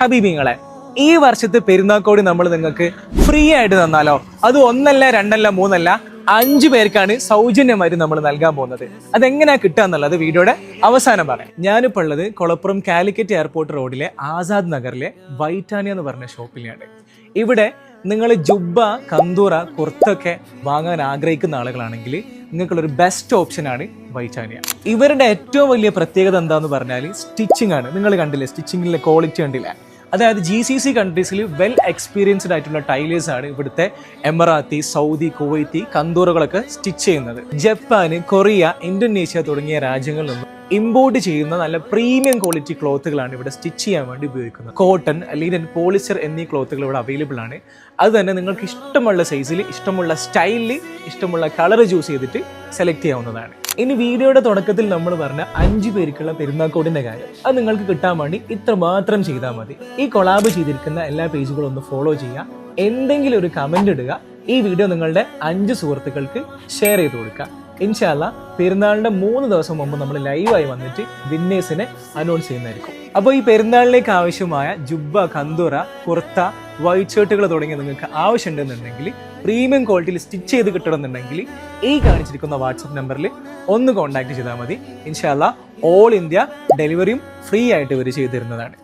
ഹബീബിങ്ങളെ, ഈ വർഷത്തെ പെരുന്നാക്കോടി നമ്മൾ നിങ്ങൾക്ക് ഫ്രീ ആയിട്ട് തന്നാലോ? അത് ഒന്നല്ല, രണ്ടല്ല, മൂന്നല്ല, 5 പേർക്കാണ് സൗജന്യമായിട്ട് നമ്മൾ നൽകാൻ പോകുന്നത്. അതെങ്ങനെയാ കിട്ടുക എന്നുള്ളത് വീഡിയോയുടെ അവസാനം പറയാം. ഞാനിപ്പോൾ ഉള്ളത് കൊളപ്പുറം കാലിക്കറ്റ് എയർപോർട്ട് റോഡിലെ ആസാദ് നഗറിലെ വൈറ്റാനിയ എന്ന് പറഞ്ഞ ഷോപ്പിലാണ്. ഇവിടെ നിങ്ങൾ ജുബ്ബ, കന്തൂറ, കുർത്തൊക്കെ വാങ്ങാൻ ആഗ്രഹിക്കുന്ന ആളുകളാണെങ്കിൽ നിങ്ങൾക്കുള്ളൊരു ബെസ്റ്റ് ഓപ്ഷനാണ് വൈറ്റാനിയ. ഇവരുടെ ഏറ്റവും വലിയ പ്രത്യേകത എന്താന്ന് പറഞ്ഞാൽ സ്റ്റിച്ചിങ് ആണ്. നിങ്ങൾ കണ്ടില്ലേ, സ്റ്റിച്ചിങ്ങിലെ ക്വാളിറ്റി കണ്ടില്ലേ? അതായത് GCC കൺട്രീസിൽ വെൽ എക്സ്പീരിയൻസ്ഡ് ആയിട്ടുള്ള ടൈലേഴ്സ് ആണ് ഇവിടുത്തെ എമറാത്തി, സൗദി, കുവൈത്തി കന്തൂറുകളൊക്കെ സ്റ്റിച്ച് ചെയ്യുന്നത്. ജപ്പാന്, കൊറിയ, ഇന്തോനേഷ്യ തുടങ്ങിയ രാജ്യങ്ങളിൽ നിന്നും ഇമ്പോർട്ട് ചെയ്യുന്ന നല്ല പ്രീമിയം ക്വാളിറ്റി ക്ലോത്തുകളാണ് ഇവിടെ സ്റ്റിച്ച് ചെയ്യാൻ വേണ്ടി ഉപയോഗിക്കുന്നത്. കോട്ടൺ, ലിനൻ, പോളിസ്റ്റർ എന്നീ ക്ലോത്തുകൾ ഇവിടെ അവൈലബിൾ ആണ്. അത് തന്നെ നിങ്ങൾക്ക് ഇഷ്ടമുള്ള സൈസിൽ, ഇഷ്ടമുള്ള സ്റ്റൈലിൽ, ഇഷ്ടമുള്ള കളർ ചൂസ് ചെയ്തിട്ട് സെലക്ട് ചെയ്യാവുന്നതാണ്. ഇനി വീഡിയോയുടെ തുടക്കത്തിൽ നമ്മൾ പറഞ്ഞ 5 പേർക്കുള്ള പെരുന്നാക്കോടിന്റെ കാര്യം, അത് നിങ്ങൾക്ക് കിട്ടാൻ വേണ്ടി ഇത്ര മാത്രം ചെയ്താൽ മതി. ഈ കൊളാബ് ചെയ്തിരിക്കുന്ന എല്ലാ പേജുകളും ഒന്ന് ഫോളോ ചെയ്യുക, എന്തെങ്കിലും ഒരു കമന്റ് ഇടുക, ഈ വീഡിയോ നിങ്ങളുടെ 5 സുഹൃത്തുക്കൾക്ക് ഷെയർ ചെയ്ത് കൊടുക്കുക. ഇൻഷാ അല്ലാഹ് പെരുന്നാളിന്റെ 3 ദിവസം മുമ്പ് നമ്മൾ ലൈവായി വന്നിട്ട് വിന്നേഴ്സിനെ അനൗൺസ് ചെയ്യുന്നതായിരിക്കും. അപ്പോൾ ഈ പെരുന്നാളിലേക്ക് ആവശ്യമായ ജുബ്ബ, കന്തൂറ, കുർത്ത, വൈറ്റ് ഷർട്ടുകൾ തുടങ്ങിയ നിങ്ങൾക്ക് ആവശ്യമുണ്ടെന്നുണ്ടെങ്കിൽ, പ്രീമിയം ക്വാളിറ്റിയിൽ സ്റ്റിച്ച് ചെയ്ത് കിട്ടണമെന്നുണ്ടെങ്കിൽ ഈ കാണിച്ചിരിക്കുന്ന വാട്സപ്പ് നമ്പറിൽ ഒന്ന് കോൺടാക്ട് ചെയ്താൽ മതി. ഇൻഷാ അല്ലാഹ് ഓൾ ഇന്ത്യ ഡെലിവറിയും ഫ്രീ ആയിട്ട് ഇവർ ചെയ്തു തരുന്നതാണ്.